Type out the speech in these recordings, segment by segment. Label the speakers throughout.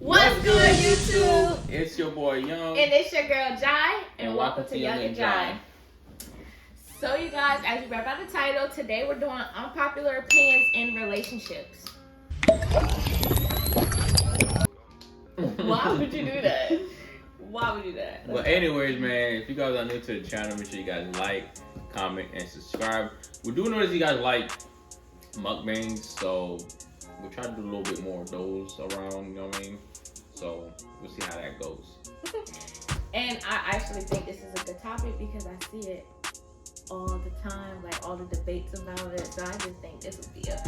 Speaker 1: What's good, YouTube?
Speaker 2: It's your boy Young.
Speaker 1: And it's your girl Jai. And welcome to Young and Jai. So, you guys, as you read by the title, today we're doing unpopular opinions in relationships. Why would you do that? Why would you do that?
Speaker 2: Well, anyways, man, if you guys are new to the channel, make sure you guys like, comment, and subscribe. We do notice you guys like mukbangs, so we'll try to do a little bit more of those around, you know what I mean? So we'll see how that goes.
Speaker 1: And I actually think this is a good topic because I see it all the time, like all the debates about it. So I just think this would be a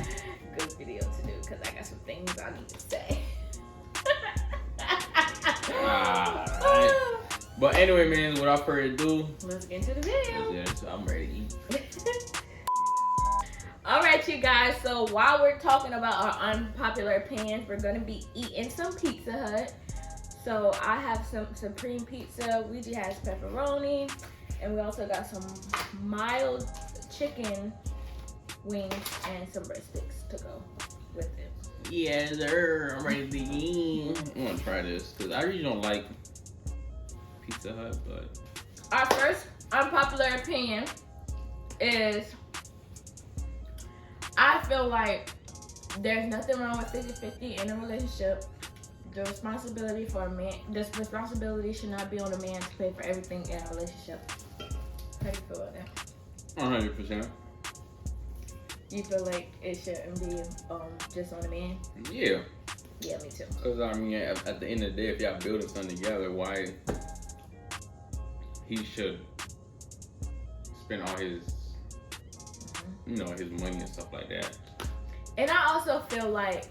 Speaker 1: good video to do because I got some things I need to say.
Speaker 2: Alright. But anyway, man, without further ado,
Speaker 1: let's get into the video.
Speaker 2: Yes, I'm ready to eat.
Speaker 1: Alright, you guys, so while we're talking about our unpopular opinions, we're going to be eating some Pizza Hut. So I have some supreme pizza, Ouija has pepperoni, and we also got some mild chicken wings and some breadsticks to go with it.
Speaker 2: Yeah, sir, I'm ready to eat. I want to try this because I really don't like Pizza Hut, but...
Speaker 1: Our first unpopular opinion is... I feel like there's nothing wrong with 50-50 in a relationship. The responsibility should not be on a man to pay for everything in a relationship. How do you feel about that?
Speaker 2: 100%.
Speaker 1: You feel like it shouldn't be just on a man?
Speaker 2: Yeah.
Speaker 1: Yeah, me too.
Speaker 2: Because, I mean, at the end of the day, if y'all building something together, why he should spend all his, you know, his money and stuff like that.
Speaker 1: And I also feel like,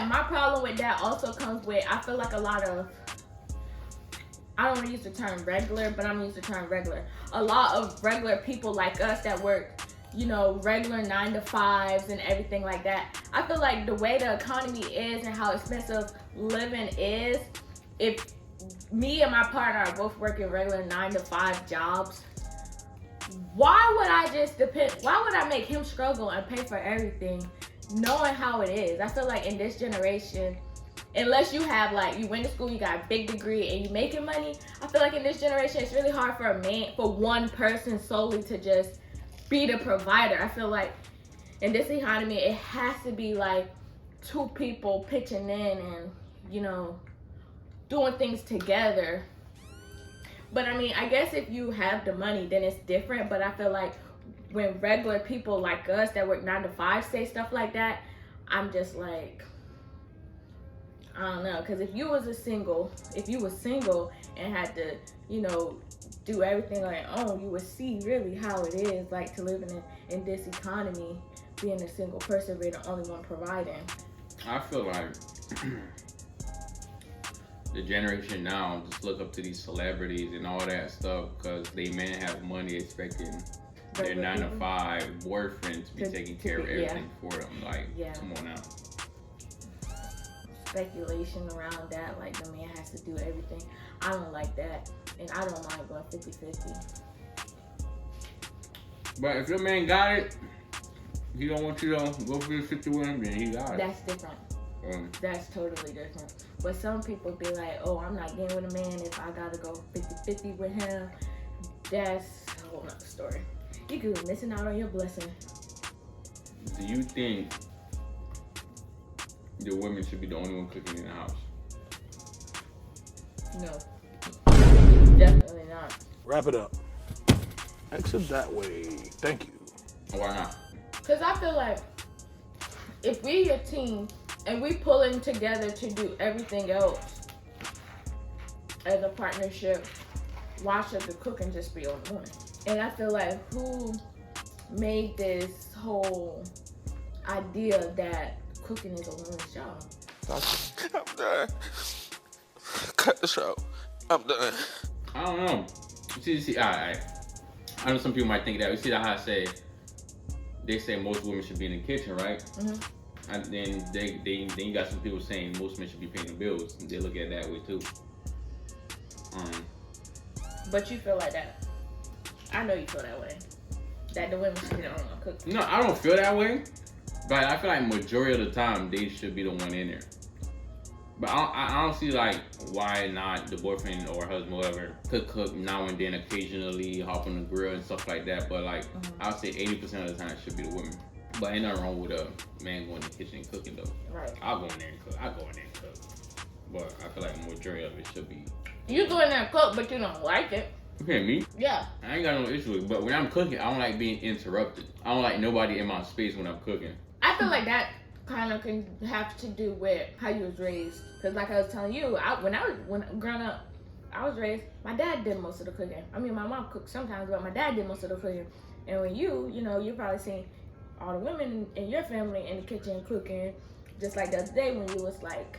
Speaker 1: my problem with that also comes with, I feel like a lot of, I don't want to use the term regular, but I'm going to use the term regular. A lot of regular people like us that work, you know, regular 9-to-5s and everything like that. I feel like the way the economy is and how expensive living is, if me and my partner are both working regular 9-to-5 jobs, why would I make him struggle and pay for everything knowing how it is? I feel like in this generation, unless you have you went to school, you got a big degree and you making money, I feel like in this generation it's really hard for one person solely to just be the provider. I feel like in this economy it has to be like two people pitching in and, you know, doing things together. But I mean, I guess if you have the money, then it's different. But I feel like when regular people like us that work 9-to-5 say stuff like that, I'm just like, I don't know. Because if you was single and had to, you know, do everything on your own, you would see really how it is like to live in this economy, being a single person, being the only one providing.
Speaker 2: I feel like the generation now just look up to these celebrities and all that stuff because they men have money expecting their 9-to-5 boyfriend to be taking care of everything for them. Like, come on now.
Speaker 1: Speculation around that, like the man has to do everything. I don't like that, and I don't mind going 50-50.
Speaker 2: But if your man got it, he don't want you to go 50 with him, then he got it.
Speaker 1: That's different. That's totally different. But some people be like, oh, I'm not getting with a man if I gotta go 50-50 with him. That's a whole nother story. You could be missing out on your blessing.
Speaker 2: Do you think the women should be the only one cooking in the house?
Speaker 1: No. Definitely not.
Speaker 3: Wrap it up. Exit that way. Thank you.
Speaker 2: Why not?
Speaker 1: Because I feel like if we a team and we pulling together to do everything else as a partnership, why should the cooking just be on the woman? And I feel like who made this whole idea that cooking is a woman's job?
Speaker 3: I'm done. Cut the show. I'm done.
Speaker 2: I don't know. See, I know some people might think that. You see how they say most women should be in the kitchen, right?
Speaker 1: Mm-hmm.
Speaker 2: And then you got some people saying most men should be paying the bills. They look at it that way too.
Speaker 1: But you feel like that. I know you feel that way. That the women should be the only one cooking.
Speaker 2: No, I don't feel that way. But I feel like majority of the time they should be the one in there. But I don't see like why not the boyfriend or husband or whatever cook now and then occasionally, hop on the grill and stuff like that. But like I would say 80% of the time it should be the women. But ain't nothing wrong with a man going to the kitchen and cooking though.
Speaker 1: Right.
Speaker 2: I'll go in there and cook. But I feel like the majority of it should be.
Speaker 1: You go in there and cook, but you don't like it.
Speaker 2: Okay, me?
Speaker 1: Yeah.
Speaker 2: I ain't got no issue with it. But when I'm cooking, I don't like being interrupted. I don't like nobody in my space when I'm cooking.
Speaker 1: I feel like that kind of can have to do with how you was raised. Cause like I was telling you, when growing up, I was raised. My dad did most of the cooking. I mean, my mom cooked sometimes, but my dad did most of the cooking. And when you probably seen all the women in your family in the kitchen cooking, just like the other day when you was like,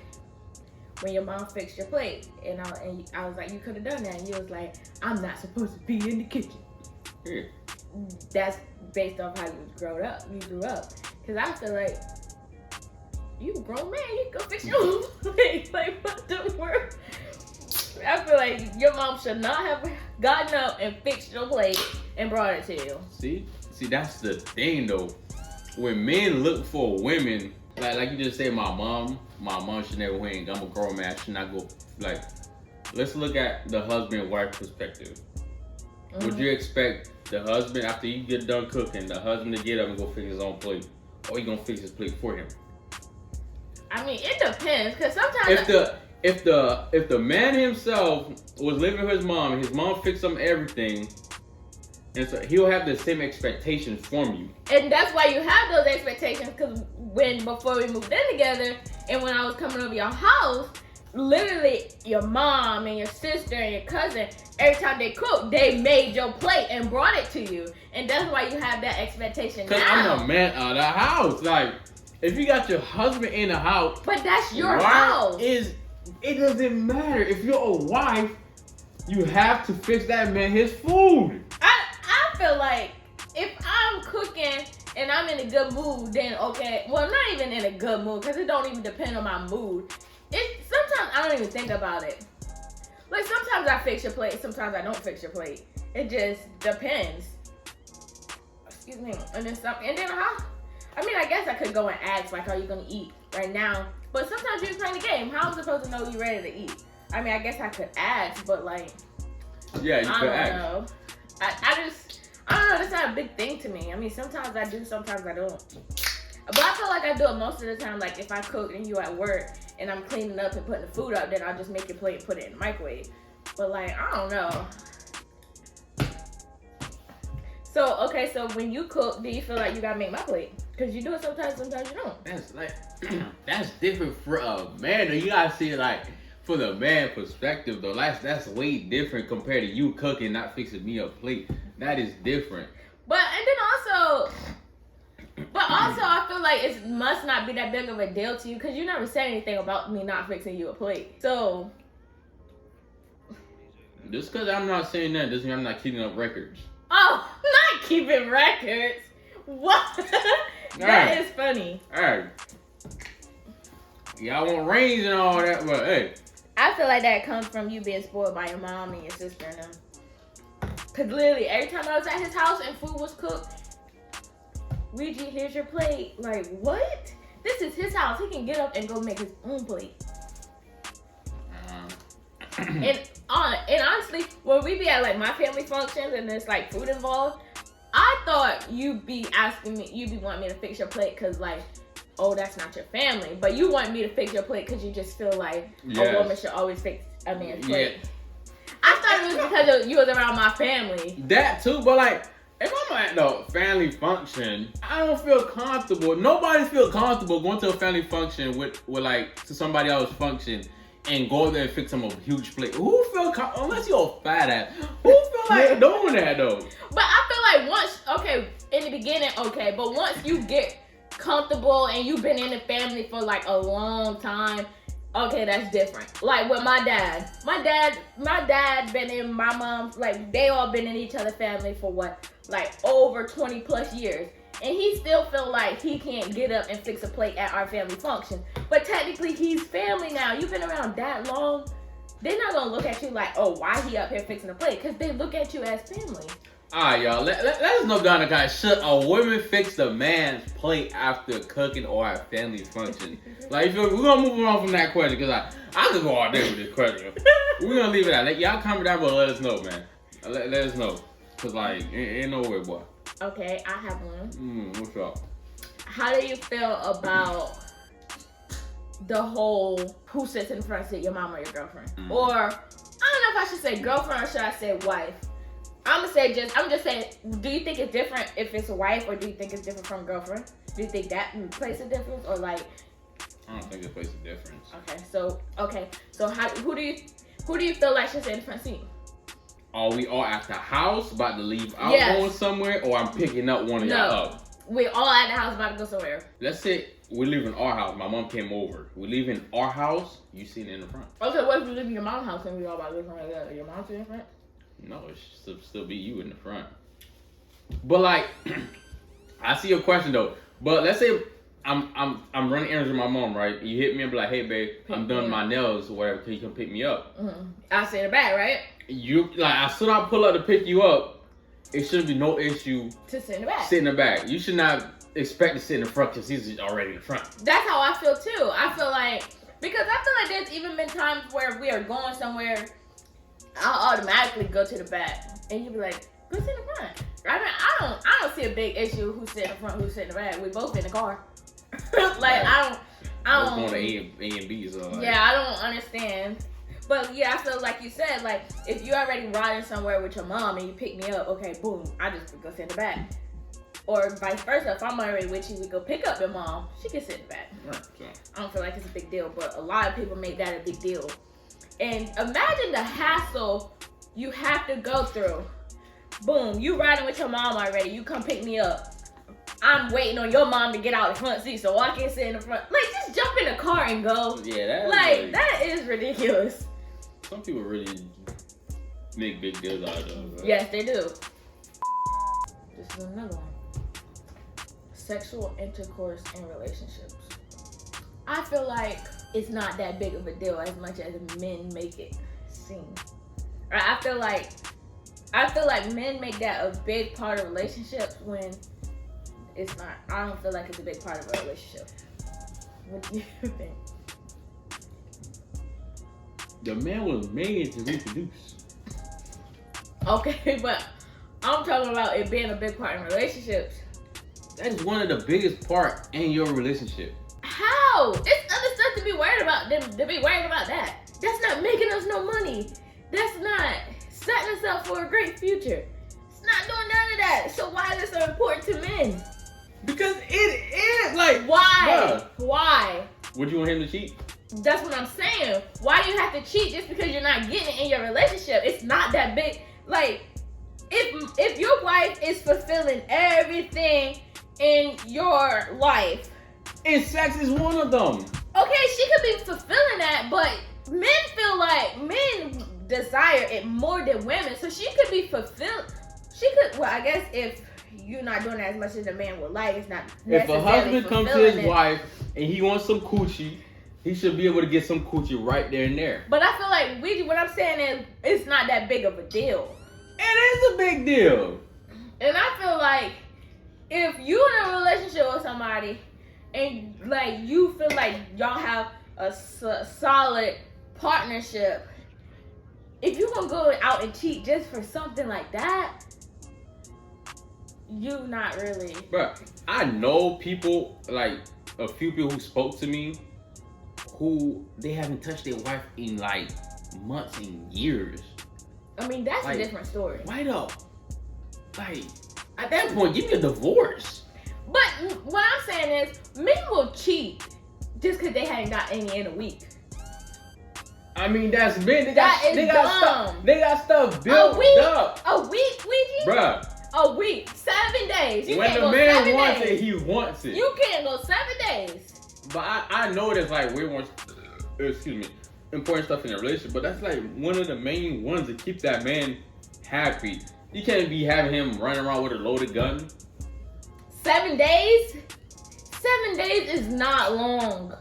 Speaker 1: when your mom fixed your plate, and I was like, you could have done that, and you was like, I'm not supposed to be in the kitchen.
Speaker 2: Yeah.
Speaker 1: That's based off how you grew up. Cause I feel like you a grown man, you go fix your own plate. Like, what the world? I feel like your mom should not have gotten up and fixed your plate and brought it to you.
Speaker 2: See, that's the thing though. When men look for women, like you just say, my mom should never win. I'm a grown man, I should not go. Like, let's look at the husband-wife perspective. Would you expect the husband, after you get done cooking, the husband to get up and go fix his own plate, or you gonna fix his plate for him?
Speaker 1: I mean, it depends, cause sometimes
Speaker 2: if the man himself was living with his mom fixed him everything, and so he'll have the same expectations from you.
Speaker 1: And that's why you have those expectations, because before we moved in together, and when I was coming over your house, literally your mom and your sister and your cousin, every time they cooked, they made your plate and brought it to you. And that's why you have that expectation now.
Speaker 2: Because I'm the man of the house. Like, if you got your husband in the house,
Speaker 1: but that's your house.
Speaker 2: It doesn't matter. If you're a wife, you have to fix that man his food.
Speaker 1: I feel like if I'm cooking and I'm in a good mood, then okay. Well, I'm not even in a good mood, because it don't even depend on my mood. Sometimes I don't even think about it. Like, sometimes I fix your plate, sometimes I don't fix your plate. It just depends. Excuse me. And then I guess I could go and ask, like, are you gonna eat right now? But sometimes you're playing the game. How am I supposed to know you're ready to eat? I mean, I guess I could ask, but like,
Speaker 2: yeah, you could ask.
Speaker 1: I don't know. I don't know. That's not a big thing to me. I mean, sometimes I do, sometimes I don't. But I feel like I do it most of the time. Like, if I cook and you at work and I'm cleaning up and putting the food up, then I'll just make your plate and put it in the microwave. But like, I don't know. So, okay, so when you cook, do you feel like you gotta make my plate? Because you do it sometimes you don't.
Speaker 2: That's like, that's different for a man. Though. You gotta see it like, for the man perspective though. That's way different compared to you cooking, not fixing me a plate. That is different.
Speaker 1: But also, I feel like it must not be that big of a deal to you, because you never said anything about me not fixing you a plate. So,
Speaker 2: just because I'm not saying that doesn't mean I'm not keeping up records.
Speaker 1: Oh, not keeping records. What? That is funny.
Speaker 2: Alright. Y'all want rings and all that, but hey.
Speaker 1: I feel like that comes from you being spoiled by your mom and your sister and them. Because literally, every time I was at his house and food was cooked, Ouija, here's your plate. Like, what? This is his house. He can get up and go make his own plate. And honestly, when we be at like my family functions and there's like food involved, I thought you'd be wanting me to fix your plate because like, oh, that's not your family. But you want me to fix your plate because you just feel like a woman should always fix a man's plate. I thought it was because you was around my family.
Speaker 2: That too, but like, if I'm at the family function, I don't feel comfortable. Nobody feel comfortable going to a family function with like to somebody else's function and go there and fix them a huge plate. Who feel unless you're a fat ass? Who feel like doing that though?
Speaker 1: But I feel like once, in the beginning, but once you get comfortable and you've been in the family for like a long time, that's different. Like with my dad been in my mom's, like they all been in each other's family for what, like over 20 plus years. And he still feel like he can't get up and fix a plate at our family function. But technically he's family now. You've been around that long. They're not gonna look at you like, oh, why he up here fixing a plate? Because they look at you as family.
Speaker 2: Alright, y'all. Let us know down in the comments. Should a woman fix the man's plate after cooking or at family function? Like, we're gonna move on from that question because I could go all day with this question. We're gonna leave it at that. Y'all comment down below. Let us know, man. Let us know. Cause like, ain't no way, boy.
Speaker 1: Okay, I have one.
Speaker 2: What's up?
Speaker 1: How do you feel about the whole who sits in the front seat, your mom or your girlfriend? Or I don't know if I should say girlfriend or should I say wife? I'm just saying, do you think it's different if it's a wife or do you think it's different from girlfriend? Do you think that plays a difference or like?
Speaker 2: I don't think it plays a difference.
Speaker 1: Okay, so who do you feel like should sit in the front seat?
Speaker 2: Are we all at the house about to leave out going somewhere, or I'm picking up one of y'all up?
Speaker 1: We all at the house about to go somewhere.
Speaker 2: Let's say we're leaving our house. My mom came over. We're leaving our house. You sitting in the front.
Speaker 1: Okay, what if you leave your mom's house and we all about to go somewhere? Your mom's in the front?
Speaker 2: No, it should still be you in the front. But like, I see your question though. But let's say I'm running errands with my mom, right? You hit me and be like, hey babe, I'm done my nails or whatever. Can you come pick me up?
Speaker 1: I sit in the back, right?
Speaker 2: You like as soon as I pull up to pick you up, it shouldn't be no issue
Speaker 1: to sit in the back.
Speaker 2: Sit in the back. You should not expect to sit in the front because he's already in the front.
Speaker 1: That's how I feel too. I feel like there's even been times where we are going somewhere, I'll automatically go to the back, and you be like, go sit in the front. I mean, I don't see a big issue who sit in the front, who sit in the back. We both in the car. Like I don't.
Speaker 2: Both going to A and B, so like.
Speaker 1: Yeah, I don't understand. But yeah, I feel like you said, like if you're already riding somewhere with your mom and you pick me up, okay, boom, I just go sit in the back. Or vice versa, if I'm already with you, we go pick up your mom, she can sit in the back.
Speaker 2: Right, so.
Speaker 1: I don't feel like it's a big deal, but a lot of people make that a big deal. And imagine the hassle you have to go through. Boom, you riding with your mom already, you come pick me up. I'm waiting on your mom to get out the front seat so I can sit in the front. Like, just jump in the car and go.
Speaker 2: Yeah,
Speaker 1: that is ridiculous.
Speaker 2: Some people really make big deals out of it. Right?
Speaker 1: Yes, they do. This is another one. Sexual intercourse in relationships. I feel like it's not that big of a deal as much as men make it seem. Right? I feel like men make that a big part of relationships when it's not. I don't feel like it's a big part of a relationship. What do you think?
Speaker 2: The man was made to reproduce.
Speaker 1: Okay, but I'm talking about it being a big part in relationships.
Speaker 2: That's one of the biggest part in your relationship.
Speaker 1: How? It's other stuff to be worried about. To be worried about that. That's not making us no money. That's not setting us up for a great future. It's not doing none of that. So why is it so important to men?
Speaker 2: Because it is like
Speaker 1: why?
Speaker 2: Bruh.
Speaker 1: Why?
Speaker 2: Would you want him to cheat?
Speaker 1: That's what I'm saying. Why do you have to cheat just because you're not getting it in your relationship? It's not that big. Like, if your wife is fulfilling everything in your life,
Speaker 2: and sex is one of them.
Speaker 1: Okay, she could be fulfilling that, but men feel like men desire it more than women. So she could be fulfilled. Well, I guess if you're not doing that as much as a man would like, it's not necessarily.
Speaker 2: If a husband comes to his wife and he wants some coochie, he should be able to get some coochie right there and there.
Speaker 1: But I feel like what I'm saying is it's not that big of a deal.
Speaker 2: It is a big deal.
Speaker 1: And I feel like if you're in a relationship with somebody and like you feel like y'all have a solid partnership, if you're gonna go out and cheat just for something like that, you not really.
Speaker 2: Bruh, I know people, like a few people who spoke to me who they haven't touched their wife in like months and years.
Speaker 1: I mean, that's
Speaker 2: like,
Speaker 1: a different story.
Speaker 2: Why though? Like, at that point, give me a divorce.
Speaker 1: But what I'm saying is, men will cheat just because they hadn't got any in a week.
Speaker 2: I mean, that's men. They got stuff built up.
Speaker 1: A week, Ouija?
Speaker 2: Bruh.
Speaker 1: A week. 7 days. You
Speaker 2: when the man wants it, he wants it.
Speaker 1: You can't go 7 days.
Speaker 2: But I know there's like way more, important stuff in a relationship, but that's like one of the main ones to keep that man happy. You can't be having him running around with a loaded gun.
Speaker 1: 7 days? 7 days is not long.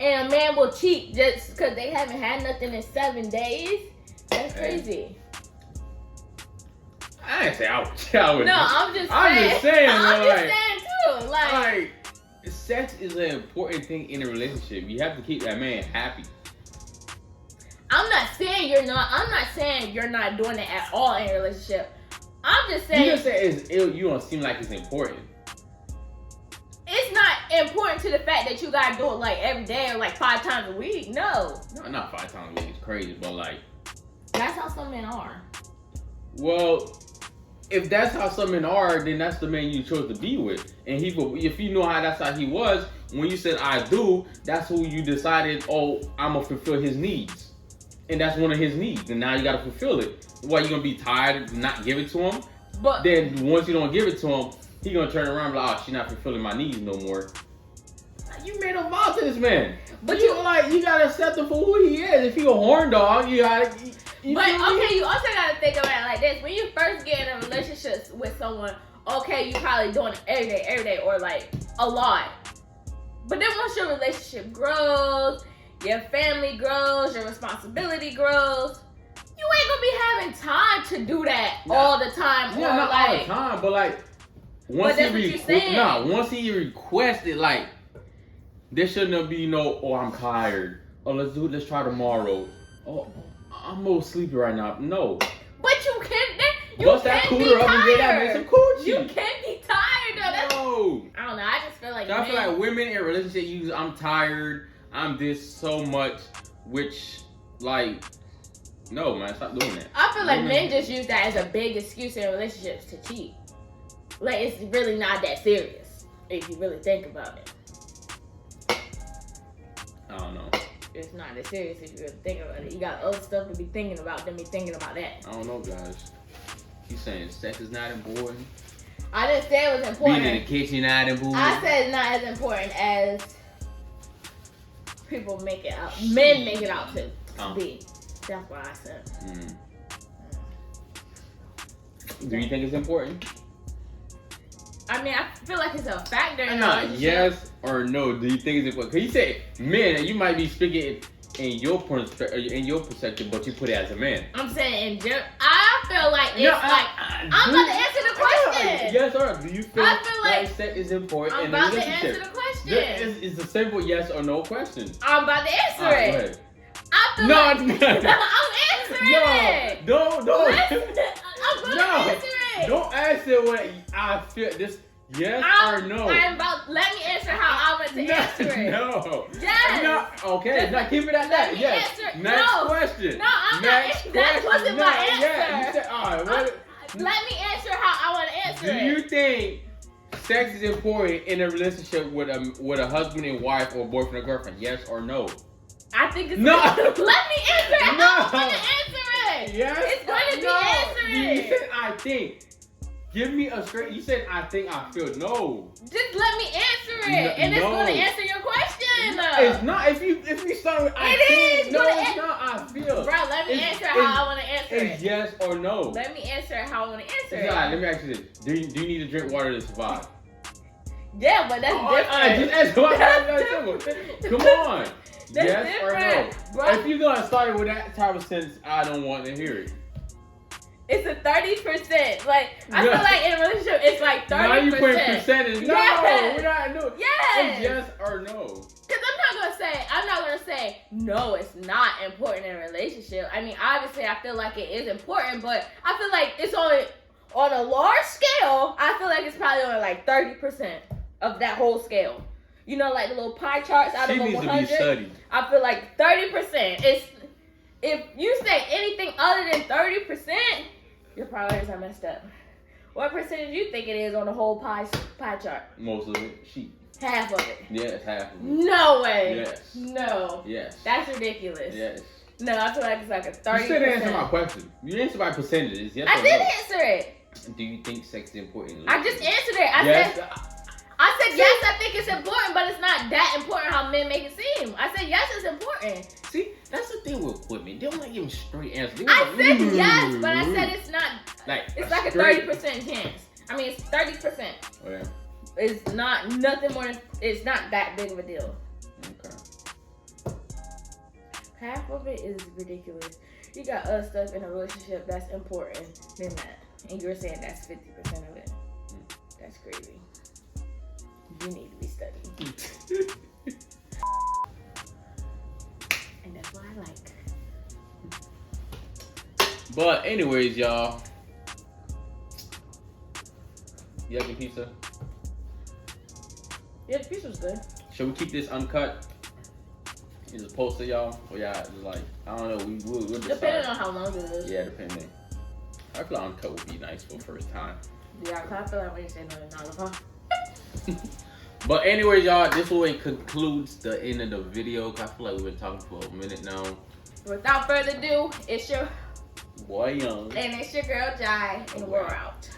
Speaker 1: And a man will cheat just because they haven't had nothing in 7 days? That's crazy.
Speaker 2: I didn't say I would.
Speaker 1: No, I'm just saying.
Speaker 2: I'm just saying,
Speaker 1: I'm
Speaker 2: though,
Speaker 1: just saying too.
Speaker 2: Like, sex is an important thing in a relationship. You have to keep that man happy.
Speaker 1: I'm not saying you're not. I'm not saying you're not doing it at all in a relationship. I'm just saying.
Speaker 2: You just say it's ill. You don't seem like it's important.
Speaker 1: It's not important to the fact that you gotta do it like every day or like 5 times a week. No.
Speaker 2: No, not 5 times a week. It's crazy, but like.
Speaker 1: That's how some men are.
Speaker 2: Well, if that's how some men are, then that's the man you chose to be with. And if you know that's how he was, when you said I do, that's who you decided. Oh, I'm gonna fulfill his needs, and that's one of his needs. And now you gotta fulfill it. Why you gonna be tired of not give it to him?
Speaker 1: But
Speaker 2: then once you don't give it to him, he gonna turn around and be like, oh, she's not fulfilling my needs no more. You made a vow to this man. But you gotta accept him for who he is. If he a horn dog, you gotta.
Speaker 1: You also gotta think about it like this. When you first get in a relationship with someone, okay, you probably doing it every day, or like a lot. But then once your relationship grows, your family grows, your responsibility grows, you ain't gonna be having time to do that all the time.
Speaker 2: Yeah, not all the time, but like once he requested, like there shouldn't be no, oh, I'm tired. Oh, let's try tomorrow. Oh, I'm a little sleepy right now. No.
Speaker 1: But you can't.
Speaker 2: Bust that cooler up and get that man some coochie.
Speaker 1: You can't be tired though.
Speaker 2: No.
Speaker 1: I don't know. I just feel like.
Speaker 2: I feel like women in a relationship use I'm tired, I'm this so much, which like, no man, stop doing that.
Speaker 1: I feel like men just use that as a big excuse in relationships to cheat. Like it's really not that serious if you really think about it.
Speaker 2: I don't know.
Speaker 1: It's not as serious if you really think about it. You got other stuff to be thinking about than be thinking about that.
Speaker 2: I don't know, guys. He's saying sex is not important.
Speaker 1: I didn't say it was important.
Speaker 2: Being in the kitchen not important.
Speaker 1: I said it's not as important as people make it out. Men make it out to be. That's what I said.
Speaker 2: Do you think it's important?
Speaker 1: I mean, I feel like it's a factor in
Speaker 2: yes or no. Do you think it's important? Because you say men, and you might be speaking in your perspective, but you put it as a man.
Speaker 1: I'm saying in general, I feel like it's I'm about to answer the question.
Speaker 2: Yes or no? Do you feel like sex is important in a relationship?
Speaker 1: I'm about to answer the question.
Speaker 2: It's a simple yes or no question.
Speaker 1: I'm about to answer it.
Speaker 2: Go ahead.
Speaker 1: I feel I'm answering it.
Speaker 2: Don't.
Speaker 1: I'm going to answer it.
Speaker 2: Don't answer what I feel. Just yes or no.
Speaker 1: Let me answer how I want to answer it.
Speaker 2: No.
Speaker 1: Yes.
Speaker 2: No. Okay. Now keep it at that. Yes. Next question.
Speaker 1: No, I'm
Speaker 2: Next
Speaker 1: not. That wasn't my answer.
Speaker 2: Yeah. You said, all right.
Speaker 1: Let me answer how I want to answer it.
Speaker 2: Do you think sex is important in a relationship with a husband and wife or boyfriend or girlfriend? Yes or no?
Speaker 1: I think it's
Speaker 2: no.
Speaker 1: Let me answer it.
Speaker 2: No.
Speaker 1: I'm going to answer it.
Speaker 2: Yes.
Speaker 1: It's going to be answering.
Speaker 2: You said I think. Give me a straight. You said I think. I feel. No.
Speaker 1: Just let me answer it, and it's going to answer your question.
Speaker 2: It's not. If you start with I think. No, it's not. I feel.
Speaker 1: Bro, let me answer how I want to answer it.
Speaker 2: It's yes or no.
Speaker 1: Let me answer how I want to answer it.
Speaker 2: Alright, let me ask you this. Do you need to drink water to survive?
Speaker 1: Yeah, but that's different.
Speaker 2: Just answer. Come on.
Speaker 1: That's
Speaker 2: yes
Speaker 1: different,
Speaker 2: or no?
Speaker 1: bro.
Speaker 2: If you're gonna start it with that type of sentence, I don't want to hear it.
Speaker 1: It's a 30%. Like I feel like in a relationship, it's like 30%.
Speaker 2: Now you putting percentage. No,
Speaker 1: yes.
Speaker 2: we're not doing.
Speaker 1: Yes.
Speaker 2: It's yes or no.
Speaker 1: Because I'm not gonna say no. It's not important in a relationship. I mean, obviously, I feel like it is important, but I feel like it's on a large scale. I feel like it's probably only like 30% of that whole scale. You know, like the little pie charts out of a 100.
Speaker 2: She needs to be studied.
Speaker 1: I feel like 30%. If you say anything other than 30%, your priorities are messed up. What percentage do you think it is on the whole pie chart?
Speaker 2: Most of it, sheep.
Speaker 1: Half of it.
Speaker 2: Yes, half of it.
Speaker 1: No way.
Speaker 2: Yes.
Speaker 1: No.
Speaker 2: Yes.
Speaker 1: That's ridiculous.
Speaker 2: Yes.
Speaker 1: No, I feel like it's like a 30%.
Speaker 2: You still didn't answer my question. You answered by percentages. Yes
Speaker 1: I did answer it.
Speaker 2: Do you think sex is important?
Speaker 1: I just answered it. I said yes, I think it's important, but it's not that important how men make it seem. I said yes, it's important.
Speaker 2: See, that's the thing with women. They don't like giving straight answers.
Speaker 1: I said yes, but I said it's not.
Speaker 2: It's
Speaker 1: like a 30% chance. I mean, it's 30%.
Speaker 2: Oh, yeah.
Speaker 1: It's not nothing more. It's not that big of a deal.
Speaker 2: Okay.
Speaker 1: Half of it is ridiculous. You got other stuff in a relationship that's important than that. And you're saying that's 50% of it. That's crazy. You need to be studying. And that's what I like.
Speaker 2: But anyways, y'all. You like the pizza?
Speaker 1: Yeah, the pizza was good.
Speaker 2: Should we keep this uncut? Is it posted, y'all? Or yeah, it's like, I don't know. We'll decide.
Speaker 1: Depending on how long it is.
Speaker 2: Yeah, depending. I feel like uncut would be nice for the first time.
Speaker 1: Yeah, cause I feel like when you say no,
Speaker 2: But anyways, y'all, this way concludes the end of the video. Cause I feel like we've been talking for a minute now.
Speaker 1: Without further ado, it's your
Speaker 2: Boy Young.
Speaker 1: and it's your girl Jai, and we're out.